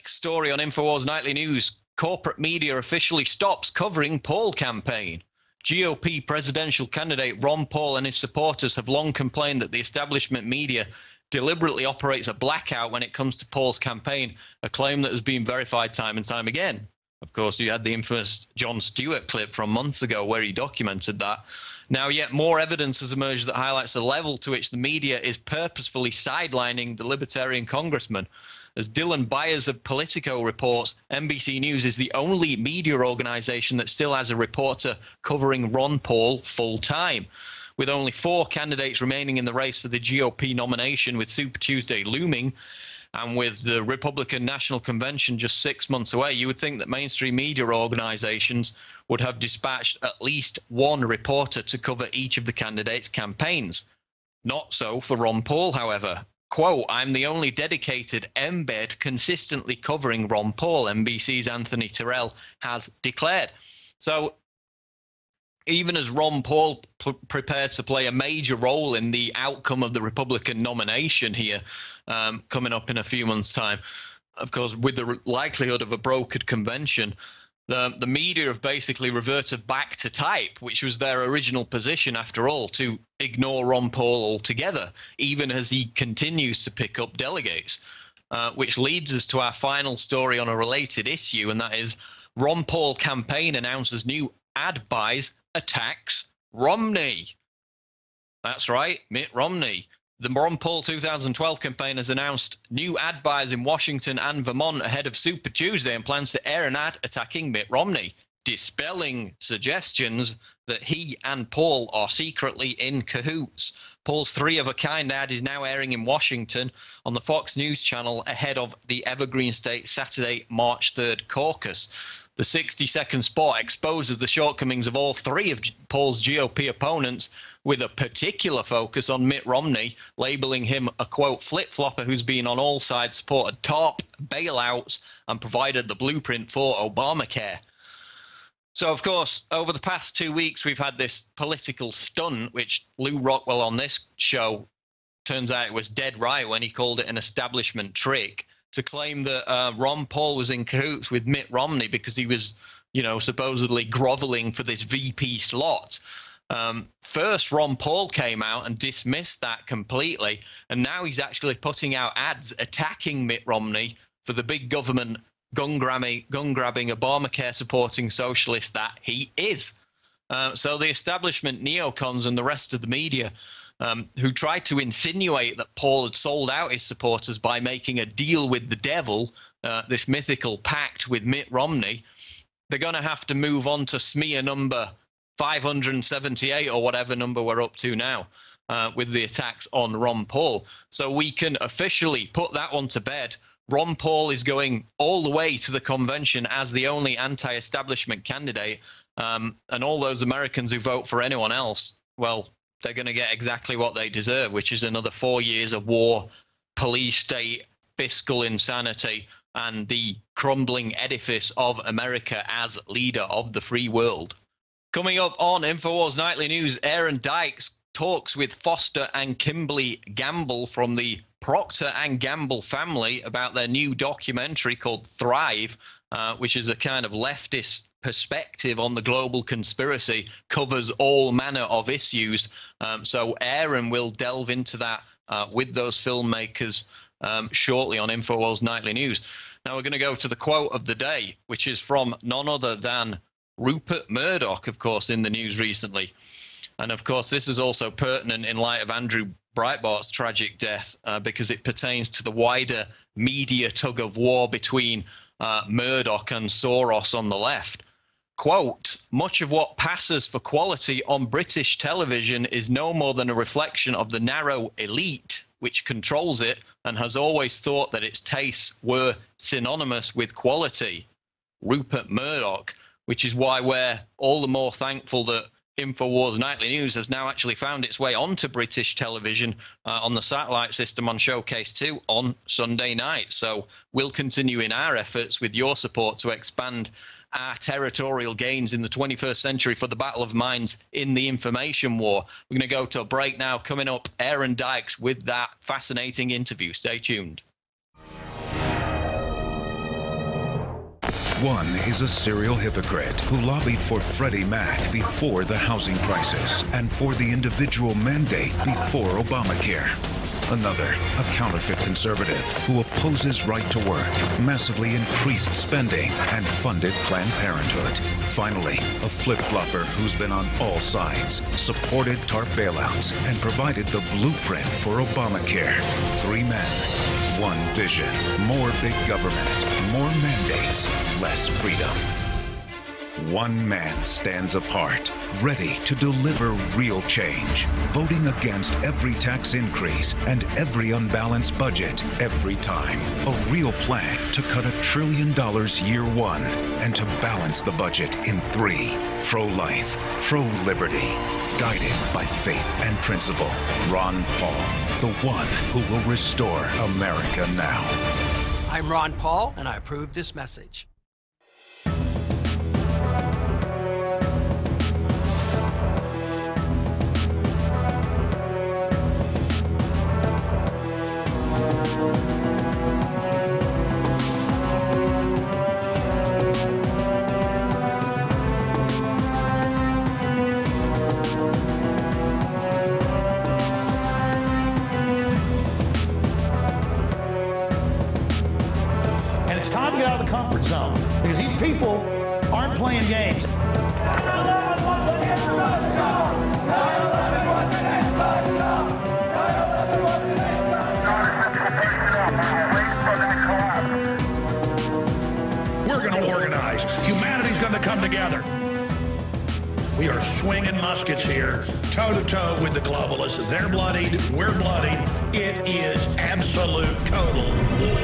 Next story on Infowars Nightly News. Corporate media officially stops covering Paul campaign. GOP presidential candidate Ron Paul and his supporters have long complained that the establishment media deliberately operates a blackout when it comes to Paul's campaign, a claim that has been verified time and time again. Of course, you had the infamous Jon Stewart clip from months ago where he documented that. Now, yet more evidence has emerged that highlights the level to which the media is purposefully sidelining the Libertarian congressman. As Dylan Byers of Politico reports, NBC News is the only media organization that still has a reporter covering Ron Paul full-time. With only 4 candidates remaining in the race for the GOP nomination, with Super Tuesday looming, and with the Republican National Convention just 6 months away, you would think that mainstream media organizations would have dispatched at least one reporter to cover each of the candidates' campaigns. Not so for Ron Paul, however. Quote, "I'm the only dedicated embed consistently covering Ron Paul," NBC's Anthony Terrell has declared. So even as Ron Paul prepares to play a major role in the outcome of the Republican nomination here coming up in a few months' time, of course, with the likelihood of a brokered convention, the media have basically reverted back to type, which was their original position, after all, to ignore Ron Paul altogether, even as he continues to pick up delegates, which leads us to our final story on a related issue, and that is Ron Paul campaign announces new ad buys attacks Romney. That's right, Mitt Romney. The Ron Paul 2012 campaign has announced new ad buys in Washington and Vermont ahead of Super Tuesday and plans to air an ad attacking Mitt Romney, dispelling suggestions that he and Paul are secretly in cahoots. Paul's three-of-a-kind ad is now airing in Washington on the Fox News channel ahead of the Evergreen State Saturday, March 3rd caucus. The 60-second spot exposes the shortcomings of all 3 of Paul's GOP opponents, with a particular focus on Mitt Romney, labeling him a, quote, flip-flopper who's been on all sides, supported TARP, bailouts, and provided the blueprint for Obamacare. So, of course, over the past 2 weeks, we've had this political stunt, which Lou Rockwell on this show turns out it was dead right when he called it an establishment trick, to claim that Ron Paul was in cahoots with Mitt Romney because he was, you know, supposedly groveling for this VP slot. First, Ron Paul came out and dismissed that completely, and now he's actually putting out ads attacking Mitt Romney for the big government, gun-grabbing, Obamacare-supporting socialist that he is. So the establishment neocons and the rest of the media who tried to insinuate that Paul had sold out his supporters by making a deal with the devil, this mythical pact with Mitt Romney, they're going to have to move on to smear number 578 or whatever number we're up to now with the attacks on Ron Paul. So we can officially put that one to bed. Ron Paul is going all the way to the convention as the only anti-establishment candidate, and all those Americans who vote for anyone else, well, they're going to get exactly what they deserve, which is another 4 years of war, police state, fiscal insanity, and the crumbling edifice of America as leader of the free world. Coming up on Infowars Nightly News, Aaron Dykes talks with Foster and Kimberly Gamble from the Procter & Gamble family about their new documentary called Thrive, which is a kind of leftist perspective on the global conspiracy, covers all manner of issues. So Aaron will delve into that with those filmmakers shortly on Infowars Nightly News. Now we're going to go to the quote of the day, which is from none other than Rupert Murdoch, of course, in the news recently. And of course, this is also pertinent in light of Andrew Breitbart's tragic death, because it pertains to the wider media tug of war between Murdoch and Soros on the left. Quote, "Much of what passes for quality on British television is no more than a reflection of the narrow elite which controls it and has always thought that its tastes were synonymous with quality." Rupert Murdoch, which is why we're all the more thankful that Infowars Nightly News has now actually found its way onto British television on the satellite system on Showcase 2 on Sunday night. So we'll continue in our efforts with your support to expand our territorial gains in the 21st century for the battle of minds in the information war. We're going to go to a break now. Coming up, Aaron Dykes with that fascinating interview. Stay tuned. One is a serial hypocrite who lobbied for Freddie Mac before the housing crisis and for the individual mandate before Obamacare. Another, a counterfeit conservative who opposes right to work, massively increased spending, and funded Planned Parenthood. Finally, a flip-flopper who's been on all sides, supported TARP bailouts, and provided the blueprint for Obamacare. Three men, one vision. More big government, more mandates, less freedom. One man stands apart, ready to deliver real change, voting against every tax increase and every unbalanced budget every time. A real plan to cut $1 trillion year one and to balance the budget in 3. Pro-life, pro-liberty, guided by faith and principle. Ron Paul, the one who will restore America now. I'm Ron Paul, and I approve this message. And it's time to get out of the comfort zone because these people aren't playing games. 9/11 was an inside job. 9/11 was an inside job. 9/11 was an inside job. We're going to organize. Humanity's going to come together. We are swinging muskets here, toe-to-toe with the globalists. They're bloodied. We're bloodied. It is absolute, total war.